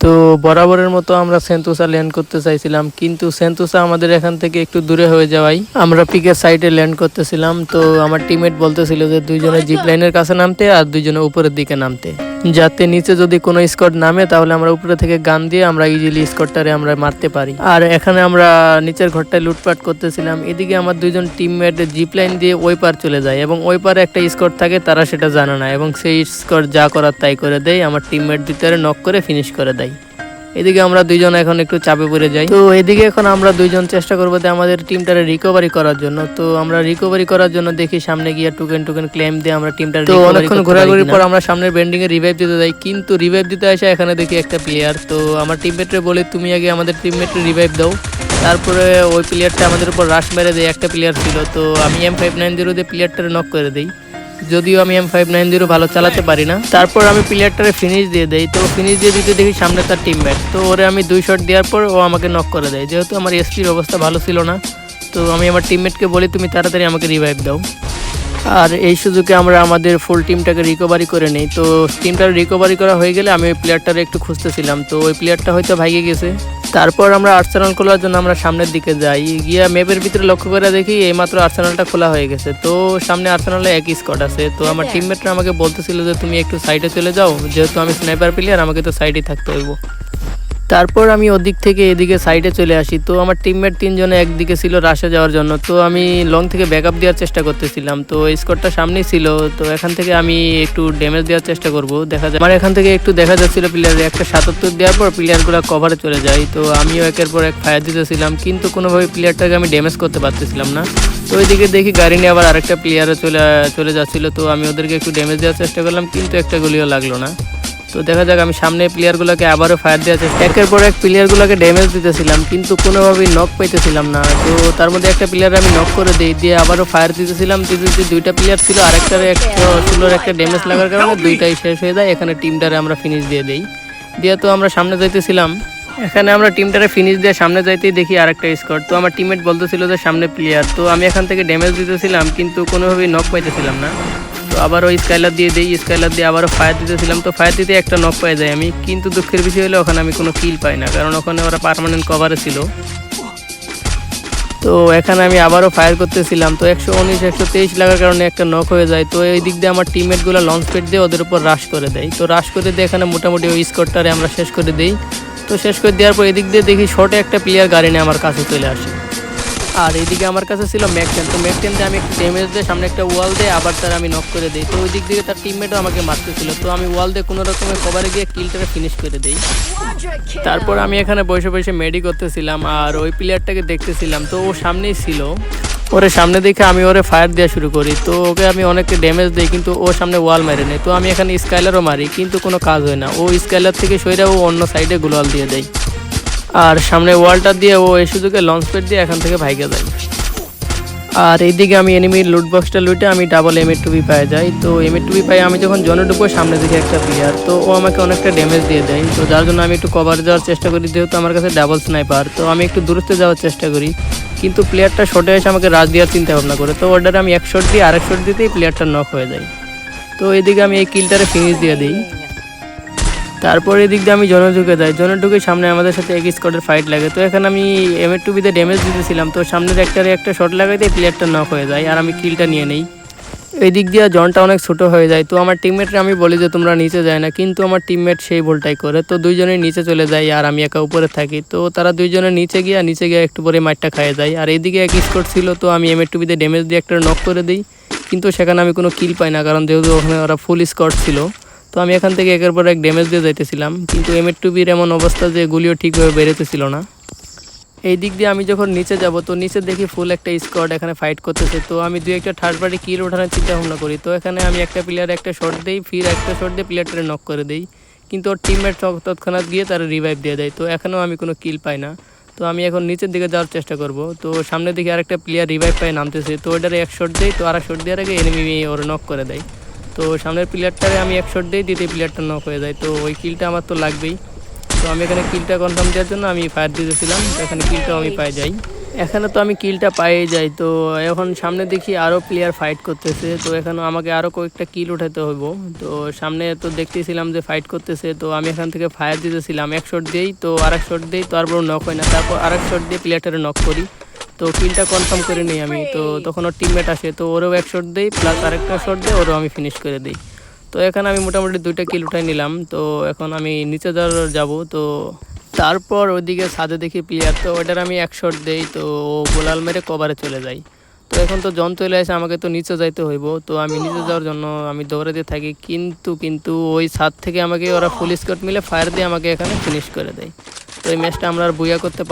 তো বরাবরের মতো আমরা সেন্টোসা ল্যান্ড করতে চাইছিলাম, কিন্তু সেন্টোসা আমাদের এখান থেকে একটু দূরে হয়ে যাওয়ায় আমরা পিকের সাইডে ল্যান্ড করতেছিলাম। তো আমার টিমমেট বলতেছিল যে দুইজনে জিপ লাইনের কাছে নামতে আর দুইজনে উপরের দিকে নামতে, যাতে নিচে যদি কোনো স্কট নামে তাহলে আমরা উপরে থেকে গান দিয়ে আমরা ইজিলি স্কটটারে আমরা মারতে পারি। আর এখানে আমরা নিচের ঘরটায় লুটপাট করতেছিলাম। এদিকে আমার দুইজন টিমমেট জিপ লাইন দিয়ে ওই পার চলে যায় এবং ওই পারে একটা স্কট থাকে, তারা সেটা জানে না এবং সেই স্কট যা করার তাই করে দেয়। আমার টিমমেট দুইটারে নক করে ফিনিশ করে দেয়। এদিকে আমরা দুইজন এখন একটু চাপে পড়ে যাই। তো এদিকে এখন আমরা দুইজন চেষ্টা করবো যে আমাদের টিমটারে রিকভারি করার জন্য। তো আমরা রিকভারি করার জন্য দেখি সামনে গিয়ে টোকেন ক্লেম দিয়ে আমরা টিমটা তো অনেকক্ষণ ঘোরাঘুরি পর আমরা সামনের বেন্ডিং এ রিভাইভ দিতে যাই, কিন্তু রিভাইভ দিতে আসে এখানে দেখি একটা প্লেয়ার। তো আমার টিমমেটরে বলে তুমি আগে আমাদের টিমমেটরে রিভাইভ দাও। তারপরে ওই প্লেয়ারটা আমাদের উপর রাশ মেরে দেয়। একটা প্লেয়ার ছিল, তো আমি M590 দিয়ে প্লেয়ারটারে নক করে দিই, যদিও আমি M590 ভালো চালাতে পারি না। তারপর আমি প্লেয়ারটারে ফিনিশ দিয়ে দেই। তো ফিনিশ দিয়ে দিতে দেখি সামনে তার টিমমেট, তো ওরে আমি 2 শট দেওয়ার পর ও আমাকে নক করে দেয়। যেহেতু আমার এসপির অবস্থা ভালো ছিল না, তো আমি আমার টিমমেটকে বলি তুমি তাড়াতাড়ি আমাকে রিভাইভ দাও। আর এই সুযোগে আমরা আমাদের ফুল টিমটাকে রিকভারি করে নেই। তো টিমটা রিকভারি করা হয়ে গেলে আমি ওই প্লেয়ারটারে একটু খুঁজতেছিলাম, তো ওই প্লেয়ারটা হয়তো ভাগে গেছে। তারপর আমরা আর্সেনাল খোলার জন্য আমরা সামনের দিকে যাই, গিয়া ম্যাপের ভিতরে লক্ষ্য করে দেখি এইমাত্র আর্সেনালটা খোলা হয়ে গেছে। তো সামনে আর্সেনালে একই স্কোয়াড আছে। তো আমার টিমমেটরা আমাকে বলতেছিল যে তুমি একটু সাইডে চলে যাও, যেহেতু আমি স্নাইপার প্লেয়ার আমাকে তো সাইডেই থাকতে হইব। তারপর আমি ওদিক থেকে এদিকে সাইডে চলে আসি। তো আমার টিমমেট 3 জনে একদিকে ছিল রাশে যাওয়ার জন্য, তো আমি লং থেকে ব্যাকআপ দেওয়ার চেষ্টা করতেছিলাম। তো স্কোরটা সামনেই ছিল, তো এখান থেকে আমি একটু ড্যামেজ দেওয়ার চেষ্টা করব। দেখা যায় আমার এখান থেকে একটু দেখা যাচ্ছিল প্লেয়ারের একটা 77 দেওয়ার পর প্লেয়ারগুলো কভারে চলে যায়। তো আমিও একের পর এক ফায়ার দিতেছিলাম, কিন্তু কোনোভাবে প্লেয়ারটাকে আমি ড্যামেজ করতে পারতেছিলাম না। তো ওইদিকে দেখি গাড়ি নিয়ে আবার আরেকটা প্লেয়ারও চলে যাচ্ছিল। তো আমি ওদেরকে একটু ড্যামেজ দেওয়ার চেষ্টা করলাম, কিন্তু একটা গুলিও লাগলো না। তো দেখা যাক, আমি সামনে প্লেয়ারগুলোকে আবারও ফায়ার দেওয়া চেষ্টা একের পর এক প্লেয়ারগুলোকে ড্যামেজ দিতেছিলাম, কিন্তু কোনোভাবেই নক পাইতেছিলাম না। তো তার মধ্যে একটা প্লেয়ার আমি নক করে দিয়ে আবারও ফায়ার দিতেছিলাম। দুইটা প্লেয়ার ছিল, আরেকটারে 116 একটা ড্যামেজ লাগার কারণে দুইটাই শেষ হয়ে যায়। এখানে টিমটারে আমরা ফিনিশ দিয়ে দেই। দিয়ে তো আমরা সামনে যাইতেছিলাম, এখানে আমরা টিমটারে ফিনিশ দিয়ে সামনে যাইতেই দেখি আরেকটা স্কোয়াড। তো আমার টিমমেট বলতেছিল যে সামনে প্লেয়ার, তো আমি এখান থেকে ড্যামেজ দিতেছিলাম কিন্তু কোনোভাবেই নক পাইতেছিলাম না। তো আবার ওই স্কাইলার দিয়ে দিই, স্কাইলার দিয়ে আবারও ফায়ার দিতেছিলাম। তো ফায়ার দিতে একটা নক পাই যায় আমি, কিন্তু দুঃখের বিষয় হলো ওখানে আমি কোনো কিল পাই না, কারণ ওখানে ওরা পার্মানেন্ট কভারে ছিল। তো এখানে আমি আবারও ফায়ার করতেছিলাম, তো 119 123 লাগার কারণে একটা নক হয়ে যায়। তো এই দিক দিয়ে আমার টিমমেটগুলো লঞ্চ প্যাড দিয়ে ওদের উপর রাশ করে দেয়। তো রাশ করে দিয়ে এখানে মোটামুটি ওই স্কোরটারে আমরা শেষ করে দিই। তো শেষ করে দেওয়ার পর এদিক দিয়ে দেখি শর্টে একটা প্লেয়ার গাড়ি নিয়ে আমার কাছে চলে আসে। আর এইদিকে আমার কাছে ছিল ম্যাক-10। তো ম্যাক-10 দিয়ে আমি একটু ড্যামেজ দিয়ে সামনে একটা ওয়াল দিয়ে আবার তার আমি নক করে দিই। তো ওই দিক থেকে তার টিমমেটও আমাকে মারতেছিল, তো আমি ওয়াল দিয়ে কোনো রকমের কভারে গিয়ে কিলটাকে ফিনিশ করে দিই। তারপর আমি এখানে বসে বসে মেডি করতেছিলাম আর ওই প্লেয়ারটাকে দেখতেছিলাম। তো ও সামনেই ছিল, ওরে সামনে দেখে আমি ওরে ফায়ার দেওয়া শুরু করি। তো ওকে আমি অনেক ড্যামেজ দিই, কিন্তু ও সামনে ওয়াল মেরে নেই। তো আমি এখানে স্কাইলারও মারি, কিন্তু কোনো কাজ হয় না। ও স্কাইলার থেকে সইরা ও অন্য সাইডে গ্লোয়াল দিয়ে দেয়, আর সামনে ওয়ালটা দিয়ে ও এই সুযোগে লঞ্চ প্যাড দিয়ে এখান থেকে ভাইগে যায়। আর এইদিকে আমি এনিমির লুট বক্সটা লুটে আমি ডাবল M8 পাই যাই। তো M8 পাই আমি যখন জনে ঢুকবো সামনে দিকে একটা প্লেয়ার, তো ও আমাকে অনেকটা ড্যামেজ দিয়ে দেয়। তো যার জন্য আমি একটু কভার যাওয়ার চেষ্টা করি, যেহেতু আমার কাছে ডাবল স্নাইপার। তো আমি একটু দূরত্বে যাওয়ার চেষ্টা করি, কিন্তু প্লেয়ারটা শটে এসে আমাকে রাশ দেওয়ার চিন্তা ভাবনা করে। তো অর্ডারে আমি এক শট দিই, আরেক শট দিতেই প্লেয়ারটা নক হয়ে যায়। তো এইদিকে আমি এই কিলটারে ফিনিশ দিয়ে দিই। তারপর এদিক দিয়ে আমি জনে ঢুকে যাই। জনে ঢুকে সামনে আমাদের সাথে এক স্কোয়াডের ফাইট লাগে। তো এখানে আমি M8 ড্যামেজ দিতেছিলাম, তো সামনের একটা শট লাগাইতে প্লেয়ারটা নক হয়ে যায় আর আমি কিলটা নিয়ে নেই। এই দিক দিয়ে জনটা অনেক ছোটো হয়ে যায়। তো আমার টিমমেটরা আমি বলি যে তোমরা নিচে যায় না, কিন্তু আমার টিমমেট সেই ভুলটাই করে। তো দুইজনের নিচে চলে যায় আর আমি একা উপরে থাকি। তো তারা দুইজনের নিচে গিয়ে একটু পরে মাইটটা খাইয়ে যায়। আর এইদিকে এক স্কোয়াড ছিল, তো আমি M8 ড্যামেজ দিয়ে একটা নক করে দিই, কিন্তু সেখানে আমি কোনো কিল পাই না, কারণ যেহেতু ওখানে ওরা ফুল স্কোয়াড ছিল। তো আমি এখান থেকে একের পর এক ড্যামেজ দিয়ে যাইতেছিলাম, কিন্তু M8 এমন অবস্থা যে গুলিও ঠিকভাবে বেরোতেছিল না। এই দিক দিয়ে আমি যখন নিচে যাব, তো নিচে দেখি ফুল একটা স্কোয়াড এখানে ফাইট করতেছে। তো আমি একটা থার্ড পার্টি কিল ওঠানোর চিন্তা ভাবনা করি। তো এখানে আমি একটা প্লেয়ার একটা শট দিই, ফির একটা শট দিয়ে প্লেয়ারটারে নক করে দিই, কিন্তু ওর টিমমেট তৎক্ষণাৎ গিয়ে তারা রিভাইভ দিয়ে দেয়। তো এখনও আমি কোনো কিল পাই না। তো আমি এখন নিচের দিকে যাওয়ার চেষ্টা করব। তো সামনে দিকে আরেকটা প্লেয়ার রিভাইভ পাই নামতেছে। তো ওটারে এক শট দেই, তো আরেক শট দেওয়ার আগে এনিমি ওর নক করে দেয়। তো সামনের প্লেয়ারটারে আমি এক শট দিই, দ্বিতীয় প্লেয়ারটা নক হয়ে যায়। তো ওই কিলটা আমার তো লাগবেই। তো আমি এখানে কিলটা কনফার্ম দেওয়ার জন্য আমি ফায়ার দিতেছিলাম, তো এখানে কিলটাও আমি পাই যাই। এখানে তো আমি কিলটা পাইয়ে যাই। তো এখন সামনে দেখি আরও প্লেয়ার ফাইট করতেছে, তো এখানে আমাকে আরও কয়েকটা কিল উঠাতে হইব। তো সামনে তো দেখতেছিলাম যে ফাইট করতেছে, তো আমি এখান থেকে ফায়ার দিতেছিলাম, এক শট দিই তো আরেক শট দিই, তারপর নক হয় না, তারপর আরেক শট দিয়ে প্লেয়ারটারে নক করি। তো কিলটা কনফার্ম করে নিই আমি। তো তখন ওর টিমমেট আসে, তো ওরেও এক শট দিই প্লাস আরেকটা শট দিয়ে ওরেও আমি ফিনিশ করে দিই। তো এখানে আমি মোটামুটি 2টা কিল উঠাই নিলাম। তো এখন আমি নিচে যাব। তো তারপর ওইদিকে ছাদে দেখি প্লেয়ার, তো ওটার আমি এক শট দেই, তো ও গোলাল মেরে কভারে চলে যায়। তো এখন তো জন চলে আসে, আমাকে তো নিচে যাইতে হইব। তো আমি নিচে যাওয়ার জন্য আমি দৌড়াতে থাকি, কিন্তু ওই ছাদ থেকে আমাকে ওরা ফুল স্কট মিলে ফায়ার দিয়ে আমাকে এখানে ফিনিশ করে দেয়। তো এই ম্যাচটা আমরা আর বুয়া করতে